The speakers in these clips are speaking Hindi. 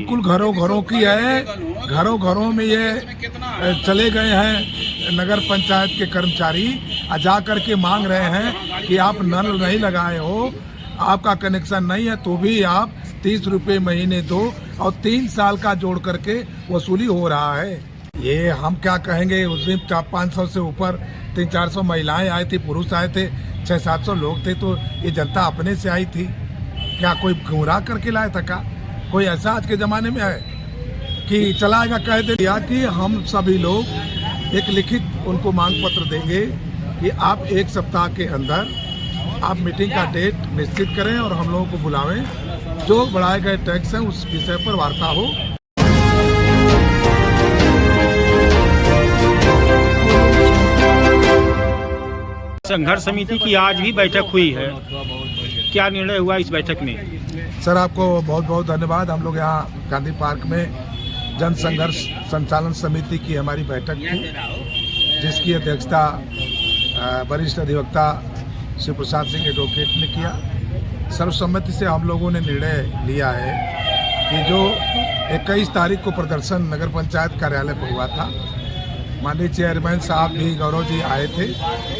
बिल्कुल घरों घरों की है। घरों घरों में ये चले गए हैं नगर पंचायत के कर्मचारी, जा कर के मांग रहे हैं कि आप नल नहीं लगाए हो, आपका कनेक्शन नहीं है तो भी आप 30 रुपये महीने दो, और 3 साल का जोड़ करके वसूली हो रहा है। ये हम क्या कहेंगे, उस दिन 500 से ऊपर 300-400 महिलाएं आई थी, पुरुष आए थे, 600-700 लोग थे, तो ये जनता अपने से आई थी क्या? कोई गुमराह करके लाया था क्या? कोई ऐसा आज के ज़माने में है कि चलाएगा? कह दिया कि हम सभी लोग एक लिखित उनको मांग पत्र देंगे कि आप 1 सप्ताह के अंदर आप मीटिंग का डेट निश्चित करें और हम लोगों को बुलावें, जो बढ़ाए गए टैक्स हैं उस विषय पर वार्ता हो। संघर्ष समिति की आज भी बैठक हुई है, क्या निर्णय हुआ इस बैठक में? सर, आपको बहुत बहुत धन्यवाद। हम लोग यहाँ गांधी पार्क में जन संघर्ष संचालन समिति की हमारी बैठक थी, जिसकी अध्यक्षता वरिष्ठ अधिवक्ता शिव प्रसाद सिंह एडवोकेट ने किया। सर्वसम्मति से हम लोगों ने निर्णय लिया है कि जो 21 तारीख को प्रदर्शन नगर पंचायत कार्यालय पर हुआ था, माननीय चेयरमैन साहब भी, गौरव जी आए थे,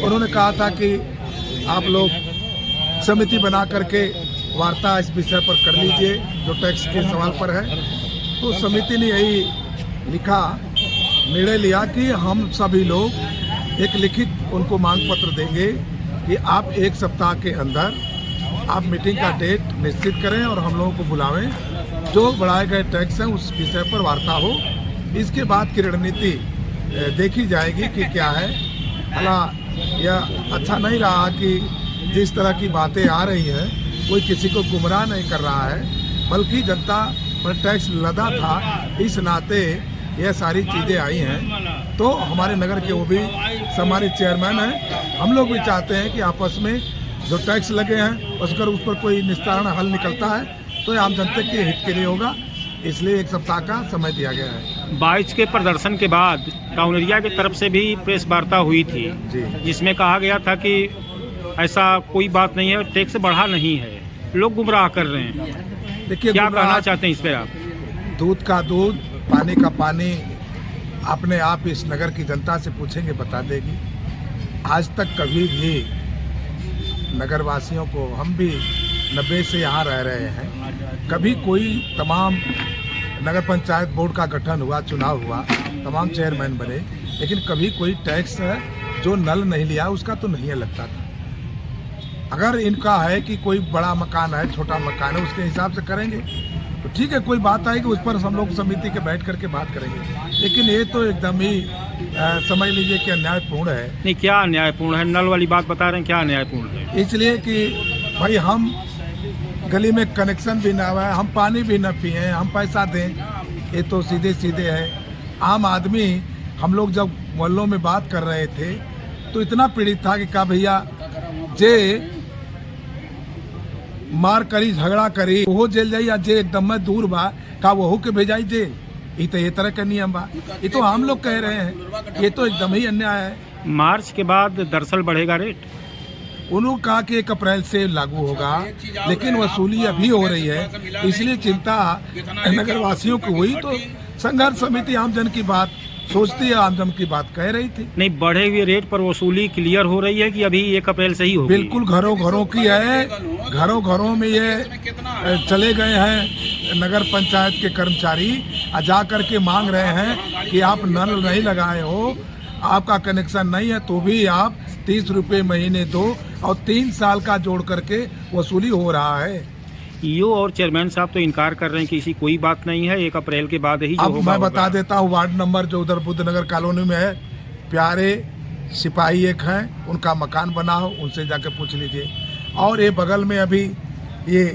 उन्होंने कहा था कि आप लोग समिति बना करके वार्ता इस विषय पर कर लीजिए जो टैक्स के सवाल पर है। तो समिति ने यही लिखा, निर्णय लिया कि हम सभी लोग एक लिखित उनको मांग पत्र देंगे कि आप 1 सप्ताह के अंदर आप मीटिंग का डेट निश्चित करें और हम लोगों को बुलावें, जो बढ़ाए गए टैक्स हैं उस विषय पर वार्ता हो। इसके बाद की रणनीति देखी जाएगी कि क्या है। हालांकि यह अच्छा नहीं रहा कि जिस तरह की बातें आ रही हैं, कोई किसी को गुमराह नहीं कर रहा है, बल्कि जनता पर टैक्स लदा था, इस नाते यह सारी चीज़ें आई हैं। तो हमारे नगर के वो भी हमारे चेयरमैन हैं, हम लोग भी चाहते हैं कि आपस में जो टैक्स लगे हैं उसका उस पर कोई निस्तारण हल निकलता है तो आम जनता के हित के लिए होगा, इसलिए 1 सप्ताह का समय दिया गया है। 22 के प्रदर्शन के बाद टाउन एरिया की तरफ से भी प्रेस वार्ता हुई थी, जिसमें कहा गया था कि ऐसा कोई बात नहीं है, टैक्स बढ़ा नहीं है, लोग गुमराह कर रहे हैं। देखिए, क्या कहना चाहते हैं इस पर आप? दूध का दूध, पानी का पानी अपने आप इस नगर की जनता से पूछेंगे, बता देगी। आज तक कभी भी नगर वासियों को, हम भी 90 से यहाँ रह रहे हैं, कभी कोई तमाम नगर पंचायत बोर्ड का गठन हुआ, चुनाव हुआ, तमाम चेयरमैन बने, लेकिन कभी कोई टैक्स जो नल नहीं लिया उसका तो नहीं लगता था। अगर इनका है कि कोई बड़ा मकान है, छोटा मकान है, उसके हिसाब से करेंगे तो ठीक है, कोई बात आएगी उस पर हम लोग समिति के बैठ करके बात करेंगे, लेकिन ये तो एकदम ही समझ लीजिए कि अन्यायपूर्ण है। नहीं, क्या अन्यायपूर्ण है? नल वाली बात बता रहे हैं, क्या अन्यायपूर्ण है? इसलिए कि भाई हम गली में कनेक्शन भी ना हुआ है, हम पानी भी ना पिए, हम पैसा दें, ये तो सीधे सीधे है। आम आदमी, हम लोग जब मोहल्लों में बात कर रहे थे तो इतना पीड़ित था कि कहा भैया जे मार करी, झगड़ा करी, वो जेल जाई, या जे एकदम में दूर बा का वहू के भेजाई जेल, ये तो ये तरह का नियम बा। ये तो हम लोग कह रहे हैं, ये तो एकदम ही अन्याय है। मार्च के बाद दरअसल बढ़ेगा रेट, उन्होंने कहा कि 1 अप्रैल से लागू होगा, लेकिन वसूली अभी हो रही है, इसलिए चिंता नगर वासियों को हुई। तो संघर्ष समिति आमजन की बात सोचती है, आमजन की बात कह रही थी। नहीं, बढ़े हुए रेट पर वसूली क्लियर हो रही है कि अभी 1 अप्रैल से ही होगी? बिल्कुल घरों घरों की है। घरों घरों में ये चले गए हैं नगर पंचायत के कर्मचारी, जा कर के मांग रहे हैं कि आप नल नहीं लगाए हो, आपका कनेक्शन नहीं है तो भी आप 30 रुपये महीने दो, और 3 साल का जोड़ करके वसूली हो रहा है। ईओ और चेयरमैन साहब तो इनकार कर रहे हैं कि ऐसी कोई बात नहीं है, 1 अप्रैल के बाद ही जो अब होगा मैं बता देता हूँ, वार्ड नंबर जो उधर बुद्ध नगर कॉलोनी में है, प्यारे सिपाही एक हैं, उनका मकान बना हो, उनसे जाकर पूछ लीजिए। और ये बगल में अभी ये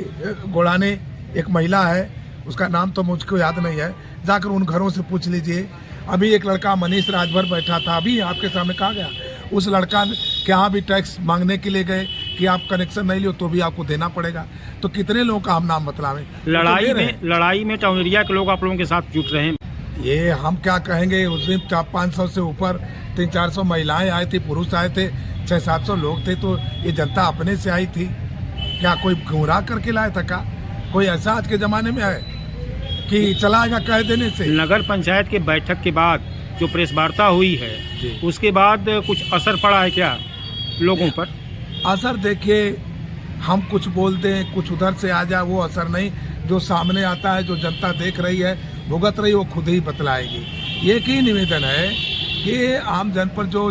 गोड़ाने एक महिला है, उसका नाम तो मुझको याद नहीं है, जाकर उन घरों से पूछ लीजिए। अभी एक लड़का मनीष राजभर बैठा था, अभी आपके सामने कहा गया, उस लड़का के यहाँ भी टैक्स मांगने के लिए गए कि आप कनेक्शन नहीं लियो तो भी आपको देना पड़ेगा। तो कितने लोगों का हम नाम बतलावें? लड़ाई में टाउन एरिया के लोग आप लोगों के साथ जुट रहे हैं। ये हम क्या कहेंगे, उस दिन 500 से ऊपर 300-400 महिलाएं आई थी, पुरुष आए थे, 600-700 लोग थे, तो ये जनता अपने से आई थी क्या? कोई गुमराह करके लाया था क्या? कोई ऐसा आज के ज़माने में है कि चलाएगा कह देने से। नगर पंचायत के बैठक के बाद जो प्रेस वार्ता हुई है जी। उसके बाद कुछ असर पड़ा है क्या लोगों पर? असर देखिए, हम कुछ बोलते हैं, कुछ उधर से आ जाए, वो असर नहीं। जो सामने आता है, जो जनता देख रही है, भुगत रही, वो खुद ही बतलाएगी। एक ही निवेदन है कि आम जन पर जो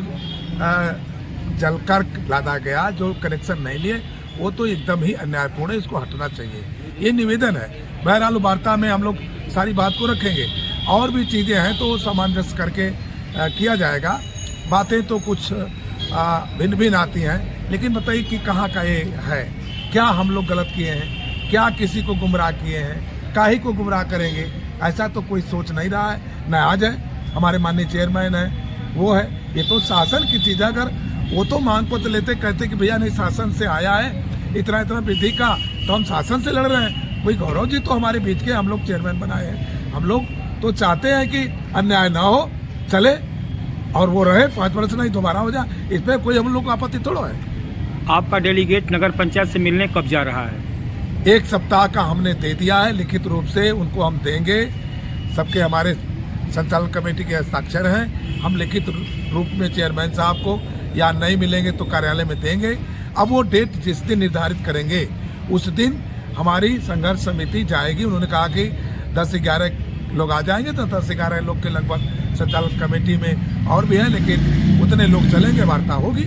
जलकर लादा गया, जो कनेक्शन नहीं लिए, वो तो एकदम ही अन्यायपूर्ण है, इसको हटना चाहिए, ये निवेदन है। बहरहाल वार्ता में हम लोग सारी बात को रखेंगे, और भी चीज़ें हैं तो सामंजस्य करके किया जाएगा। बातें तो कुछ भिन्न भिन्न आती हैं, लेकिन बताइए कि कहाँ का ये है, क्या हम लोग गलत किए हैं, क्या किसी को गुमराह किए हैं, काहे को गुमराह करेंगे, ऐसा तो कोई सोच नहीं रहा है। न आज है, हमारे माननीय चेयरमैन है, वो है, ये तो शासन की चीज़ है। अगर वो तो मांग पत्र लेते, कहते कि भैया नहीं शासन से आया है इतना इतना वृद्धि का, तो हम शासन से लड़ रहे हैं। कोई गौरव जी तो हमारे बीच के, हम लोग चेयरमैन बनाए हैं। हम लोग तो चाहते हैं कि अन्याय ना हो, चले और वो रहे 5 वर्ष नहीं दोबारा हो जाए, इसमें कोई हम लोग को आपत्ति थोड़ा है। आपका डेलीगेट नगर पंचायत से मिलने कब जा रहा है? 1 सप्ताह का हमने दे दिया है, लिखित रूप से उनको हम देंगे। सबके हमारे संचालन कमेटी के हस्ताक्षर हैं, हम लिखित रूप में चेयरमैन साहब को, या नहीं मिलेंगे तो कार्यालय में देंगे। अब वो डेट जिस दिन निर्धारित करेंगे उस दिन हमारी संघर्ष समिति जाएगी। उन्होंने कहा कि 10-11 लोग आ जाएंगे, तो 10-11 लोग के लगभग संचालन कमेटी में और भी है, लेकिन उतने लोग चलेंगे, वार्ता होगी।